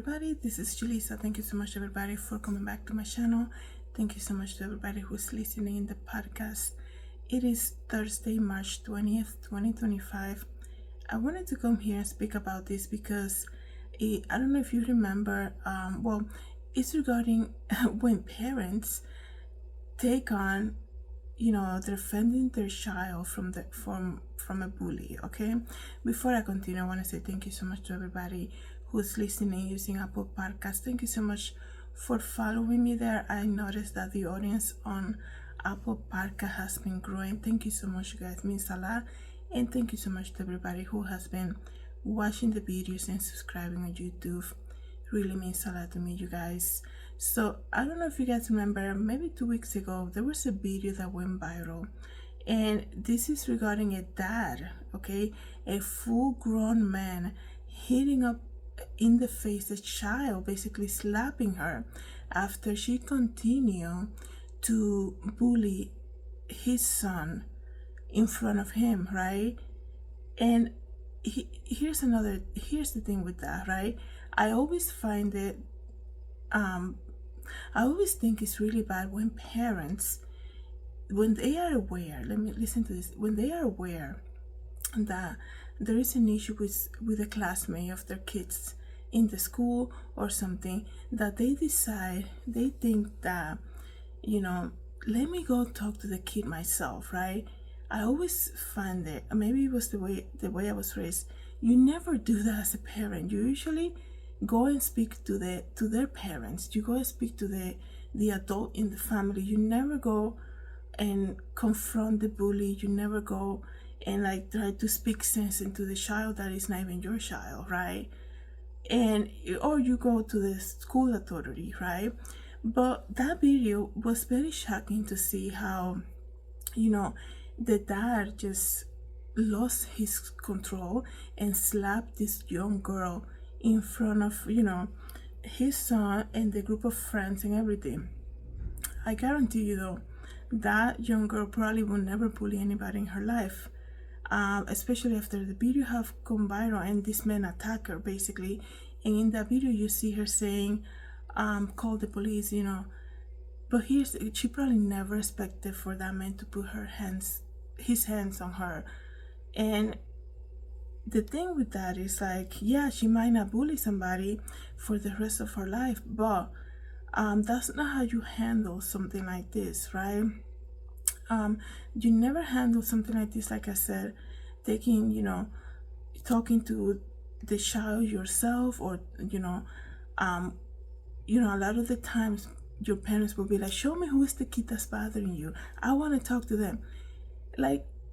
everybody, this is Julissa. Thank you so much everybody for coming back to my channel. Thank you so much to everybody who's listening in the podcast. It is Thursday, March 20th, 2025. I wanted to come here and speak about this because I don't know if you remember, it's regarding when parents take on defending their child from a bully. Okay, before I continue, I want to say thank you so much to everybody who's listening using Apple Podcast. Thank you so much for following me there. I noticed that the audience on Apple Podcast has been growing. Thank you so much, you guys, it means a lot. And thank you so much to everybody who has been watching the videos and subscribing on YouTube. Really means a lot to me, you guys. So I don't know if you guys remember, maybe 2 weeks ago there was a video that went viral, and this is regarding a dad, okay, a full-grown man hitting up in the face a child, basically slapping her after she continued to bully his son in front of him, right? And here's the thing with that, right? I always find it I always think it's really bad when parents, when they are aware, let me listen to this, when they are aware that there is an issue with a classmate of their kids in the school or something, that they think that, let me go talk to the kid myself, right? I always find that, maybe it was the way I was raised, you never do that as a parent. You usually go and speak to their parents. You go and speak to the adult in the family. You never go and confront the bully. You never go and try to speak sense into the child that is not even your child, right? Or you go to the school authority, right? But that video was very shocking to see how the dad just lost his control and slapped this young girl in front of his son and the group of friends and everything. I guarantee you though, that young girl probably will never bully anybody in her life, especially after the video have gone viral and this man attacked her basically. And in that video you see her saying, call the police, but she probably never expected for that man to put his hands on her. And the thing with that is she might not bully somebody for the rest of her life, but that's not how you handle something like this, right? You never handle something like this, like I said, talking to the child yourself, or a lot of the times your parents will be like, show me who is the kid that's bothering you, I want to talk to them.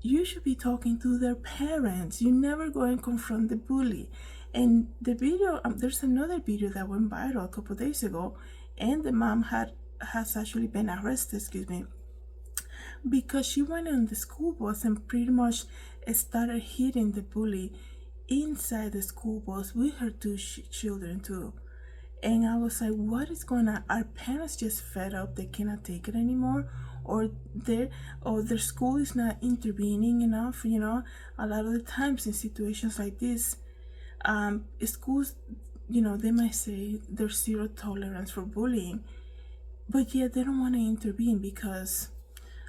You should be talking to their parents. You never go and confront the bully. And the video, there's another video that went viral a couple days ago, and the mom has actually been arrested, because she went on the school bus and pretty much started hitting the bully inside the school bus with her two children too. And I was like, what is going on? Are parents just fed up, they cannot take it anymore? Or their school is not intervening enough? A lot of the times in situations like this, schools, they might say there's zero tolerance for bullying, but yet they don't want to intervene because,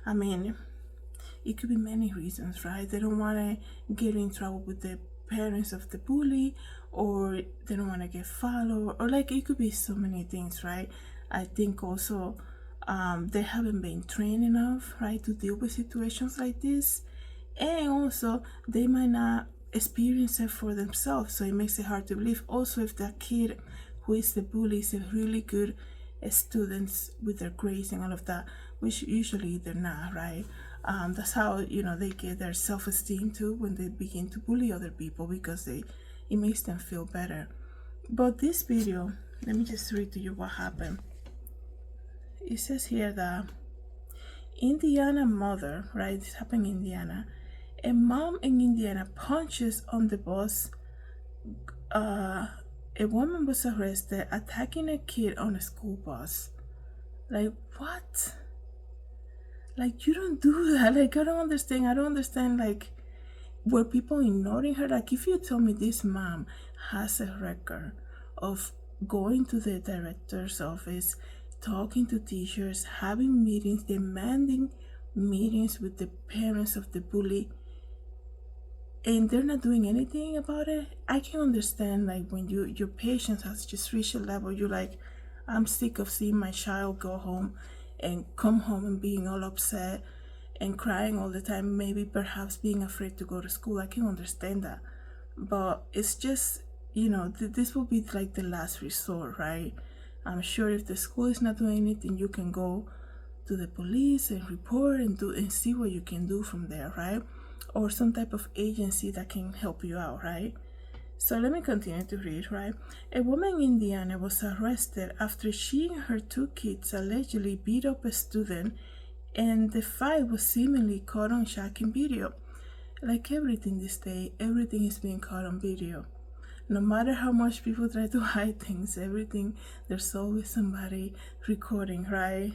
it could be many reasons, right? They don't want to get in trouble with the parents of the bully, or they don't want to get followed, or it could be so many things, right? I think also they haven't been trained enough, right, to deal with situations like this, and also they might not experience it for themselves, so it makes it hard to believe. Also, if the kid who is the bully is a really good student with their grades and all of that, which usually they're not, right? That's how they get their self-esteem too when they begin to bully other people, because it makes them feel better. But this video, let me just read to you what happened. It says here that Indiana mother, right, this happened in Indiana, a mom in Indiana punches on the bus. A woman was arrested attacking a kid on a school bus. What? You don't do that. I don't understand were people ignoring her? If you tell me this mom has a record of going to the director's office, talking to teachers, having meetings, demanding meetings with the parents of the bully, and they're not doing anything about it. I can understand, like, when your patience has just reached a level, you're like, I'm sick of seeing my child go home and come home and being all upset and crying all the time, maybe perhaps being afraid to go to school. I can understand that, but it's just, this will be like the last resort, right? I'm sure if the school is not doing anything, you can go to the police and report and see what you can do from there, right? Or some type of agency that can help you out, right? So let me continue to read, right? A woman in Indiana was arrested after she and her 2 kids allegedly beat up a student, and the fight was seemingly caught on shocking video. Like everything this day, everything is being caught on video. No matter how much people try to hide things, there's always somebody recording, right?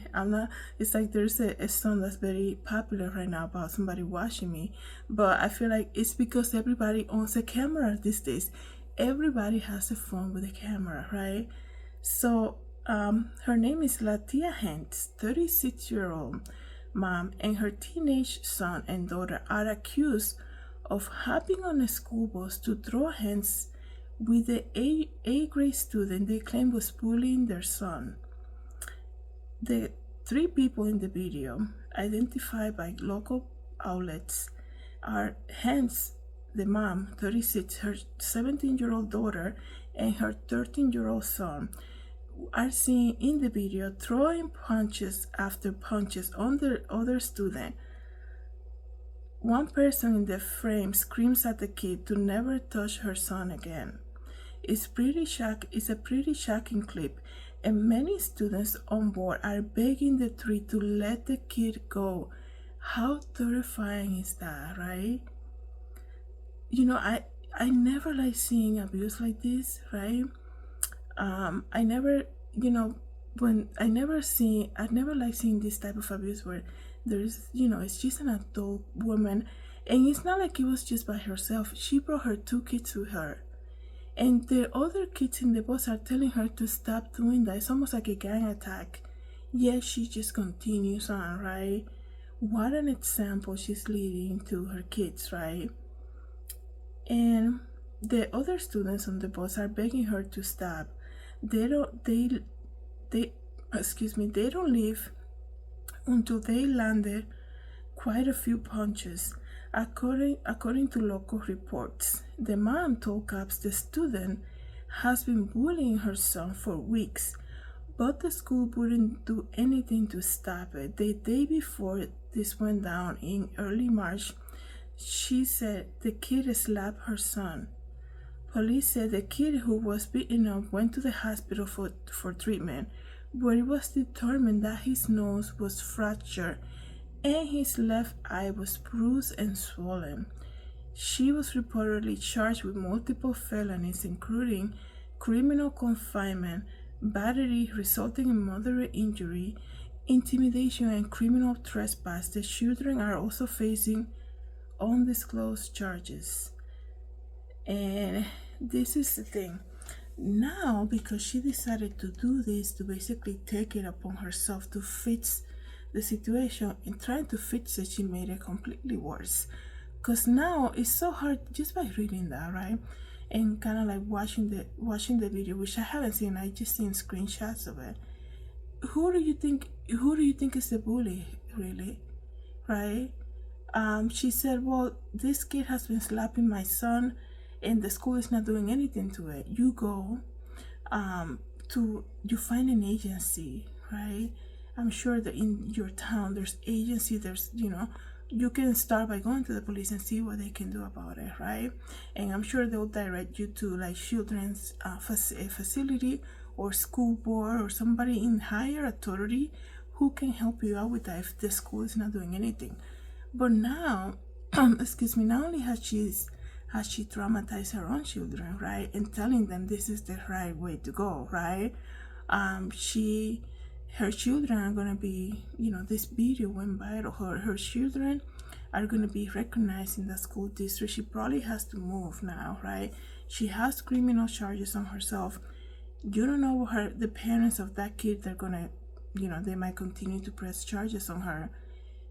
It's like there's a song that's very popular right now about somebody watching me, but I feel like it's because everybody owns a camera these days. Everybody has a phone with a camera, right? So, her name is Latia Hentz, 36-year-old mom, and her teenage son and daughter are accused of hopping on a school bus to throw hands with the A-grade student they claim was bullying their son. The 3 people in the video, identified by local outlets, are Hence, the mom, 36, her 17-year-old daughter, and her 13-year-old son, are seen in the video throwing punches after punches on the other student. One person in the frame screams at the kid to never touch her son again. It's a pretty shocking clip, and many students on board are begging the 3 to let the kid go. How terrifying is that, right? I never like seeing abuse like this, right? I never like seeing this type of abuse where there's, it's just an adult woman, and it's not like it was just by herself. She brought her 2 kids with her, and the other kids in the bus are telling her to stop doing that. It's almost like a gang attack, yet she just continues on, right? What an example she's leading to her kids, right? And the other students on the bus are begging her to stop. They don't leave until they landed quite a few punches. According to local reports, the mom told cops the student has been bullying her son for weeks, but the school wouldn't do anything to stop it. The day before this went down in early March, she said the kid slapped her son. Police said the kid who was beaten up went to the hospital for treatment, where it was determined that his nose was fractured and his left eye was bruised and swollen. She was reportedly charged with multiple felonies, including criminal confinement, battery resulting in moderate injury, intimidation, and criminal trespass. The children are also facing undisclosed charges. And this is the thing. Now, because she decided to do this, to basically take it upon herself to fix the situation, and trying to fix it, she made it completely worse. Because now it's so hard just by reading that, right? And kind of like watching the video, which I haven't seen. I just seen screenshots of it. Who do you think is the bully, really? Right? She said, well, this kid has been slapping my son and the school is not doing anything to it. You go you find an agency, right? I'm sure that in your town there's agency, you can start by going to the police and see what they can do about it, right? And I'm sure they'll direct you to like children's facility or school board or somebody in higher authority who can help you out with that if the school is not doing anything. But now, not only has she traumatized her own children, right, and telling them this is the right way to go, right? Her children are gonna be, this video went viral. Her children are gonna be recognized in the school district. She probably has to move now, right? She has criminal charges on herself, You don't know her, the parents of that kid, they're gonna, they might continue to press charges on her.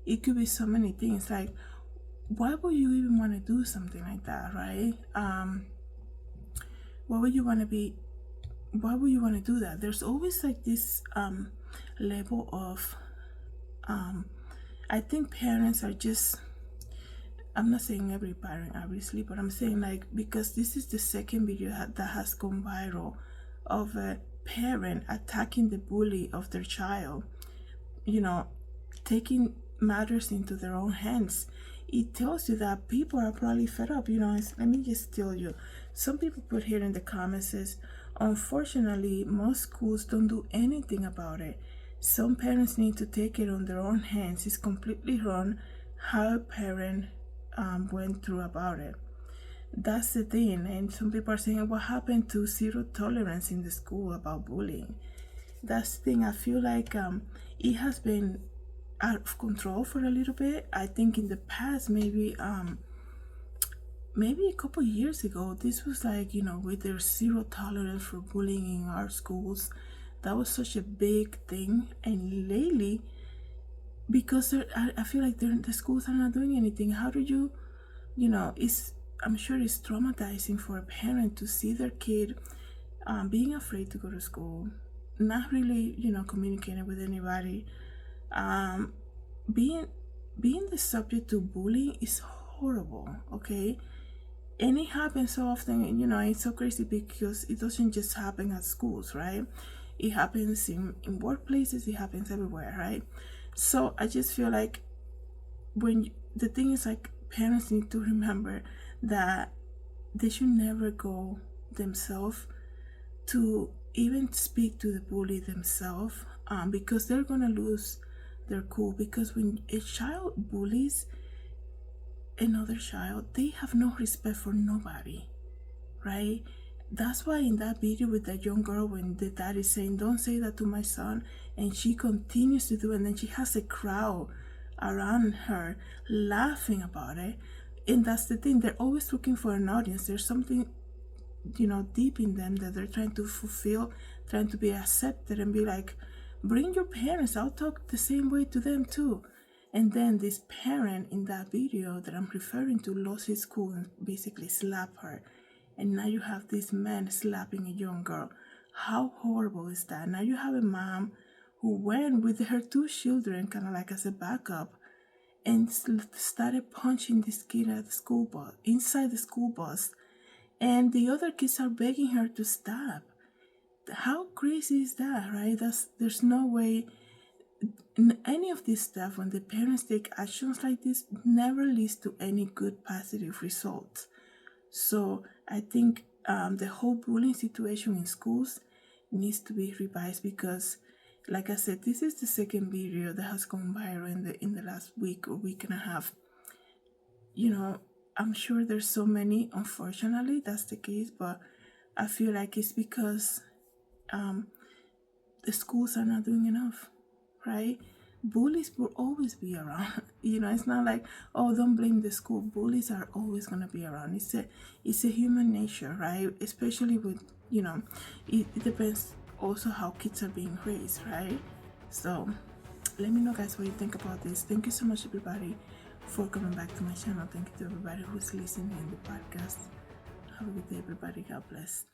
It could be so many things. Like, why would you even want to do something like that, right? Why would you want to be? Why would you want to do that? There's always like this level of, I think parents are just. I'm not saying every parent, obviously, but I'm saying like because this is the second video that has gone viral of a parent attacking the bully of their child, taking matters into their own hands. It tells you that people are probably fed up. Let me just tell you. Some people put here in the comments says, unfortunately, most schools don't do anything about it. Some parents need to take it on their own hands. It's completely wrong how a parent went through about it. That's the thing. And some people are saying, what happened to zero tolerance in the school about bullying? That's the thing. I feel like it has been out of control for a little bit. I think in the past, maybe a couple years ago, this was like, with their zero tolerance for bullying in our schools. That was such a big thing. And lately, because I feel like the schools are not doing anything. How do you, I'm sure it's traumatizing for a parent to see their kid being afraid to go to school, not really, communicating with anybody, being the subject to bullying is horrible, okay? And it happens so often, and it's so crazy because it doesn't just happen at schools, right? It happens in workplaces, it happens everywhere, right? So I just feel like the thing is like parents need to remember that they should never go themselves to even speak to the bully themselves, because they're gonna lose their cool. Because when a child bullies another child, they have no respect for nobody, right? That's why in that video with that young girl, when the dad is saying, don't say that to my son, and she continues to do it, and then she has a crowd around her laughing about it. And that's the thing, they're always looking for an audience. There's something, deep in them that they're trying to fulfill, trying to be accepted and be like, bring your parents, I'll talk the same way to them too. And then this parent in that video that I'm referring to lost his cool and basically slapped her. And now you have this man slapping a young girl. How horrible is that? Now you have a mom who went with her two children kind of like as a backup and started punching this kid at the school bus, inside the school bus. And the other kids are begging her to stop. How crazy is that, right? There's no way. Any of this stuff, when the parents take actions like this, never leads to any good positive results. So I think the whole bullying situation in schools needs to be revised because, like I said, this is the second video that has gone viral in the last week or week and a half. I'm sure there's so many. Unfortunately, that's the case, but I feel like it's because the schools are not doing enough, right? Bullies will always be around. It's not like, oh, don't blame the school. Bullies are always gonna be around. It's a human nature, right? Especially with, it depends also how kids are being raised, right? So let me know, guys, what you think about this. Thank you so much, everybody, for coming back to my channel. Thank you to everybody who's listening in the podcast. Have a good day, everybody. God bless.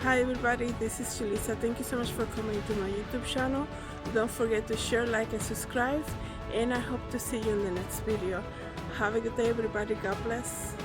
Hi everybody, this is Julissa. Thank you so much for coming to my YouTube channel. Don't forget to share, like, and subscribe, and I hope to see you in the next video. Have a good day everybody. God bless.